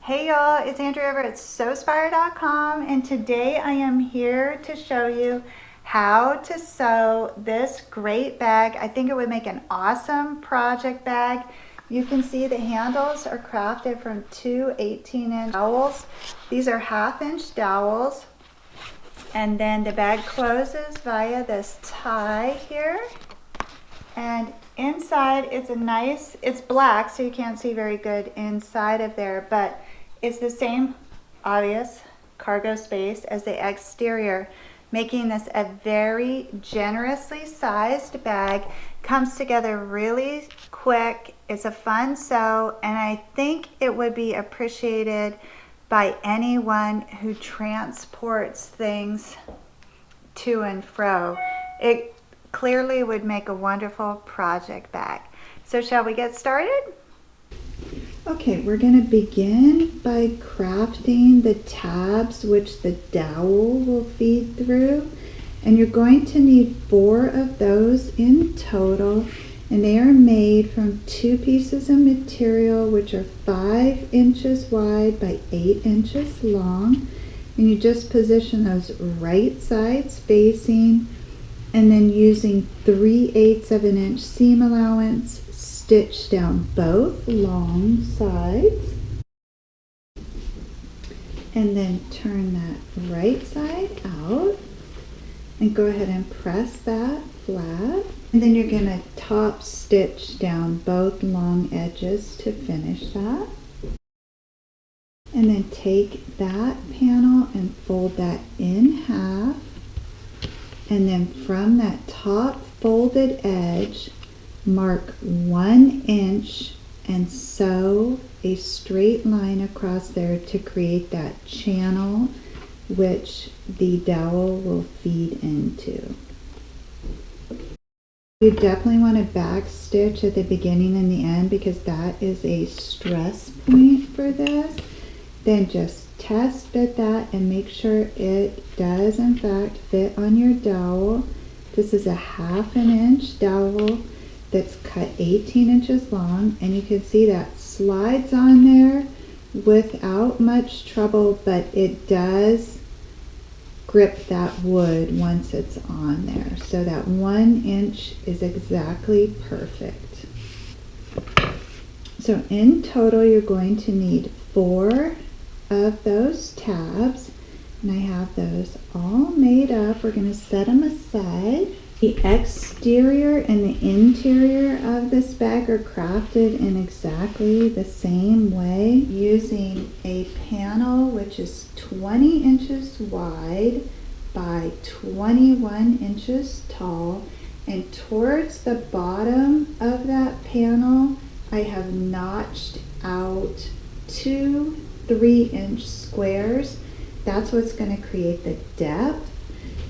Hey y'all, it's Andrea over at Sewspire.com, and today I am here to show you how to sew this great bag. I think it would make an awesome project bag. You can see the handles are crafted from two 18-inch dowels. These are 1/2-inch dowels, and then the bag closes via this tie here. And inside it's black, so you can't see very good inside of there, but it's the same obvious cargo space as the exterior, making this a very generously sized bag. Comes together really quick. It's a fun sew, and I think it would be appreciated by anyone who transports things to and fro. It clearly would make a wonderful project bag. So shall we get started? Okay, we're going to begin by crafting the tabs which the dowel will feed through, and you're going to need 4 of those in total, and they are made from 2 pieces of material which are 5 inches wide by 8 inches long, and you just position those right sides facing, and then using 3/8 of an inch seam allowance, stitch down both long sides, and then turn that right side out and go ahead and press that flat, and then you're going to top stitch down both long edges to finish that, and then take that panel and fold that in half, and then from that top folded edge mark 1 inch and sew a straight line across there to create that channel which the dowel will feed into. You definitely want to back stitch at the beginning and the end because that is a stress point for this. Then just test fit that and make sure it does in fact fit on your dowel. This is a 1/2 inch dowel that's cut 18 inches long, and you can see that slides on there without much trouble, but it does grip that wood once it's on there. So that 1 inch is exactly perfect. So in total you're going to need 4 of those tabs, and I have those all made up. We're going to set them aside. The exterior and the interior of this bag are crafted in exactly the same way, using a panel which is 20 inches wide by 21 inches tall, and towards the bottom of that panel I have notched out 2 3-inch squares. That's what's going to create the depth.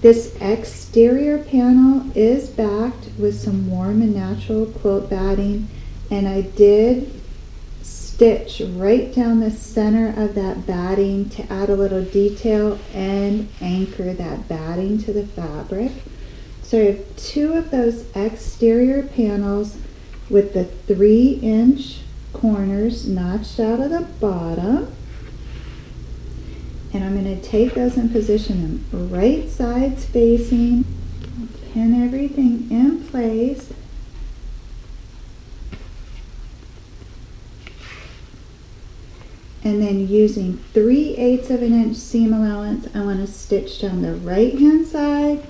This exterior panel is backed with some warm and natural quilt batting, and I did stitch right down the center of that batting to add a little detail and anchor that batting to the fabric. So I have 2 of those exterior panels with the 3-inch corners notched out of the bottom. And I'm going to take those and position them right sides facing. I'll pin everything in place. And then using 3/8 of an inch seam allowance, I want to stitch down the right hand side,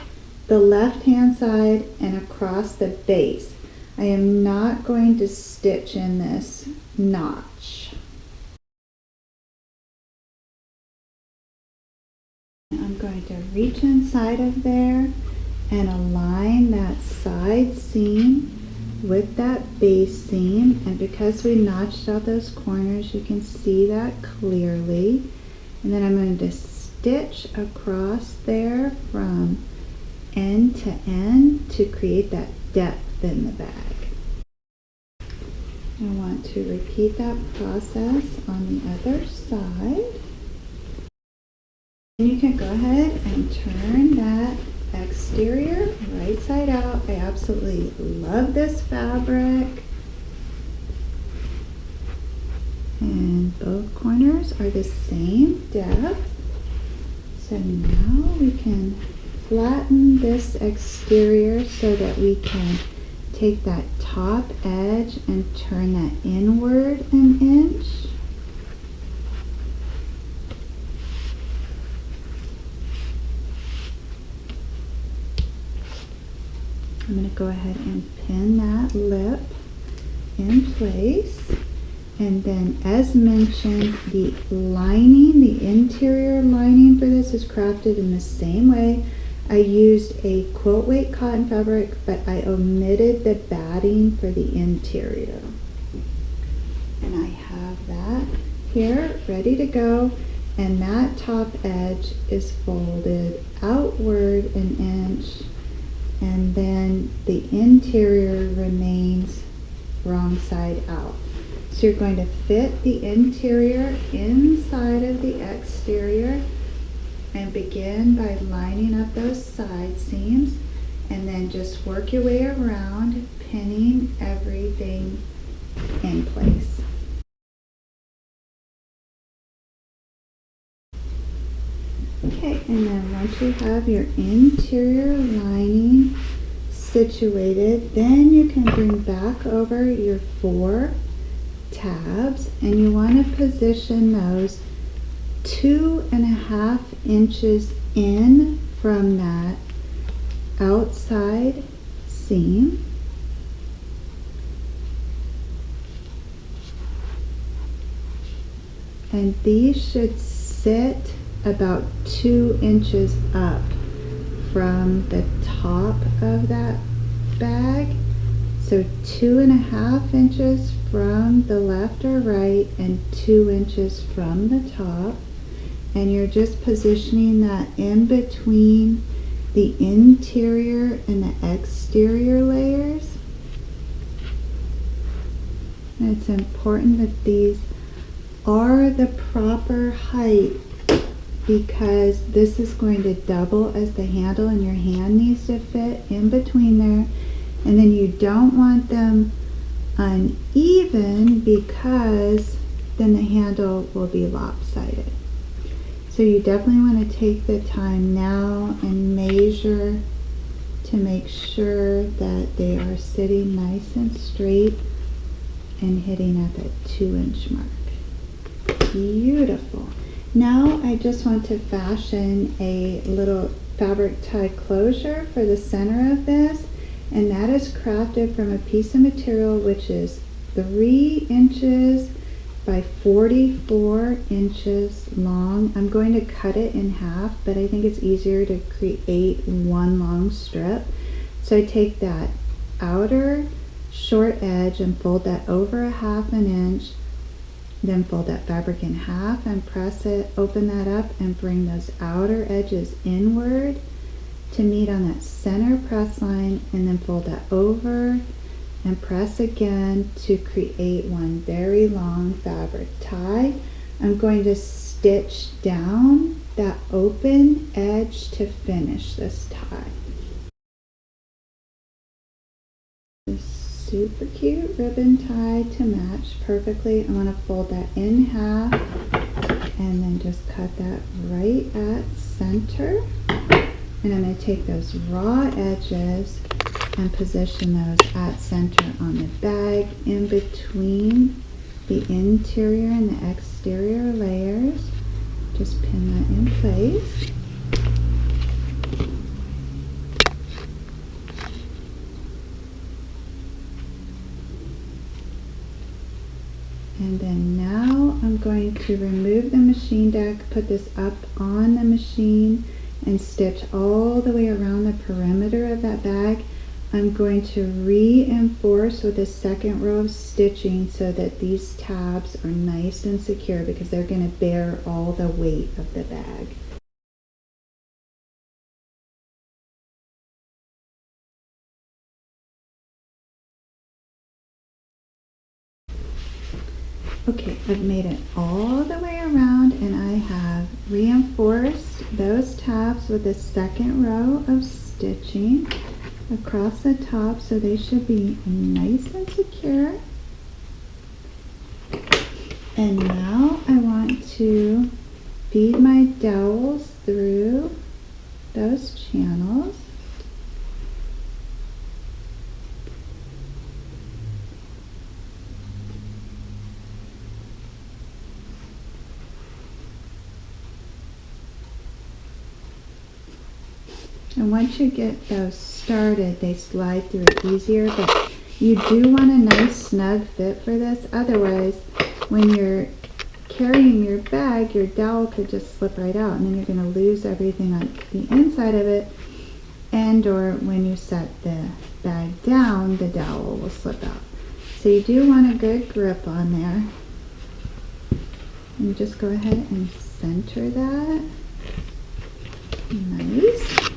the left hand side, and across the base. I am not going to stitch in this notch. I'm going to reach inside of there and align that side seam with that base seam, and because we notched out those corners you can see that clearly, and then I'm going to stitch across there from end to end to create that depth in the bag. I want to repeat that process on the other side. You can go ahead and turn that exterior right side out. I absolutely love this fabric. And both corners are the same depth. So now we can flatten this exterior so that we can take that top edge and turn that inward an inch. I'm going to go ahead and pin that lip in place. And then, as mentioned, the lining, the interior lining for this is crafted in the same way. I used a quilt weight cotton fabric, but I omitted the batting for the interior. And I have that here ready to go. And that top edge is folded outward an inch. And then the interior remains wrong side out. So you're going to fit the interior inside of the exterior and begin by lining up those side seams, and then just work your way around, pinning everything in place. Okay, and then once you have your interior lining situated, then you can bring back over your 4 tabs, and you want to position those 2.5 inches in from that outside seam. And these should sit about 2 inches up from the top of that bag. So 2.5 inches from the left or right and 2 inches from the top. And you're just positioning that in between the interior and the exterior layers. And it's important that these are the proper height, because this is going to double as the handle, and your hand needs to fit in between there. And then you don't want them uneven, because then the handle will be lopsided. So you definitely want to take the time now and measure to make sure that they are sitting nice and straight and hitting at that 2-inch mark. Beautiful. Now I just want to fashion a little fabric tie closure for the center of this, and that is crafted from a piece of material which is 3 inches by 44 inches long. I'm going to cut it in half, but I think it's easier to create one long strip. So I take that outer short edge and fold that over 1/2 inch, then fold that fabric in half and press it, open that up and bring those outer edges inward to meet on that center press line, and then fold that over and press again to create one very long fabric tie. I'm going to stitch down that open edge to finish this tie. This super cute ribbon tie to match perfectly. I want to fold that in half and then just cut that right at center. And I'm going to take those raw edges and position those at center on the bag in between the interior and the exterior layers. Just pin that in place. And then now I'm going to remove the machine deck, put this up on the machine, and stitch all the way around the perimeter of that bag. I'm going to reinforce with a second row of stitching so that these tabs are nice and secure, because they're going to bear all the weight of the bag. Okay, I've made it all the way around, and I have reinforced those tabs with a second row of stitching across the top, so they should be nice and secure. And now I want to feed my dowels through those channels. And once you get those started, they slide through easier, but you do want a nice snug fit for this. Otherwise, when you're carrying your bag, your dowel could just slip right out, and then you're going to lose everything on the inside of it, and or when you set the bag down, the dowel will slip out. So you do want a good grip on there. And just go ahead and center that. Nice.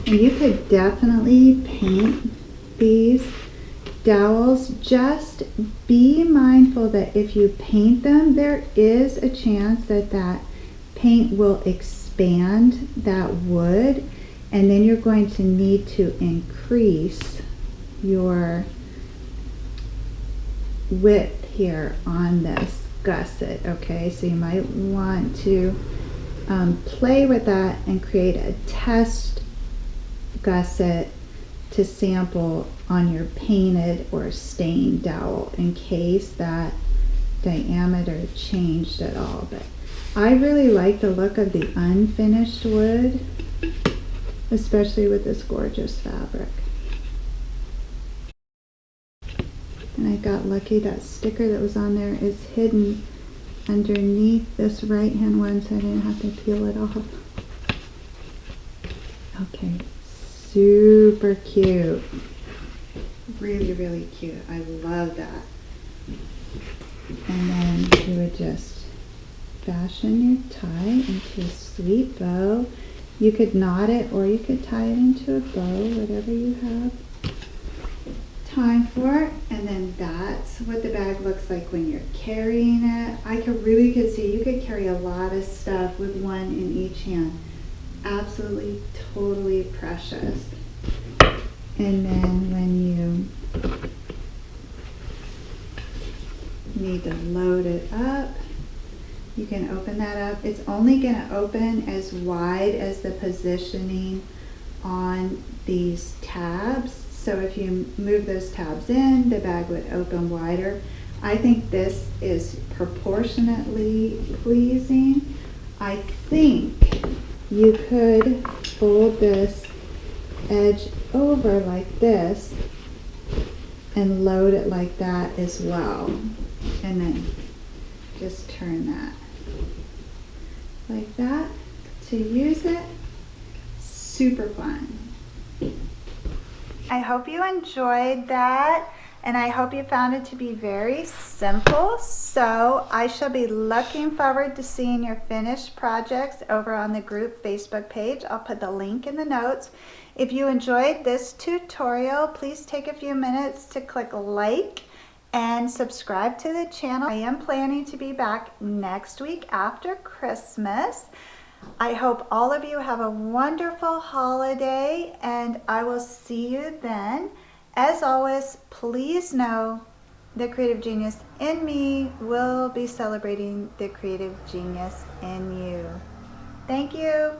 And you could definitely paint these dowels. Just be mindful that if you paint them, there is a chance that that paint will expand that wood, and then you're going to need to increase your width here on this gusset. Okay, so you might want to play with that and create a test gusset to sample on your painted or stained dowel in case that diameter changed at all. But I really like the look of the unfinished wood, especially with this gorgeous fabric. And I got lucky, that sticker that was on there is hidden underneath this right hand one, so I didn't have to peel it off. Okay, super cute. Really, really cute. I love that. And then you would just fashion your tie into a sweet bow. You could knot it or you could tie it into a bow, whatever you have time for. And then that's what the bag looks like when you're carrying it. I really could see you could carry a lot of stuff with one in each hand. Absolutely, totally precious. And then when you need to load it up, you can open that up. It's only going to open as wide as the positioning on these tabs. So if you move those tabs in, the bag would open wider. I think this is proportionately pleasing. I think you could fold this edge over like this and load it like that as well, and then just turn that like that to use it. Super fun. I hope you enjoyed that, and I hope you found it to be very simple. So I shall be looking forward to seeing your finished projects over on the group Facebook page. I'll put the link in the notes. If you enjoyed this tutorial, please take a few minutes to click like and subscribe to the channel. I am planning to be back next week after Christmas. I hope all of you have a wonderful holiday, and I will see you then. As always, please know the creative genius in me will be celebrating the creative genius in you. Thank you.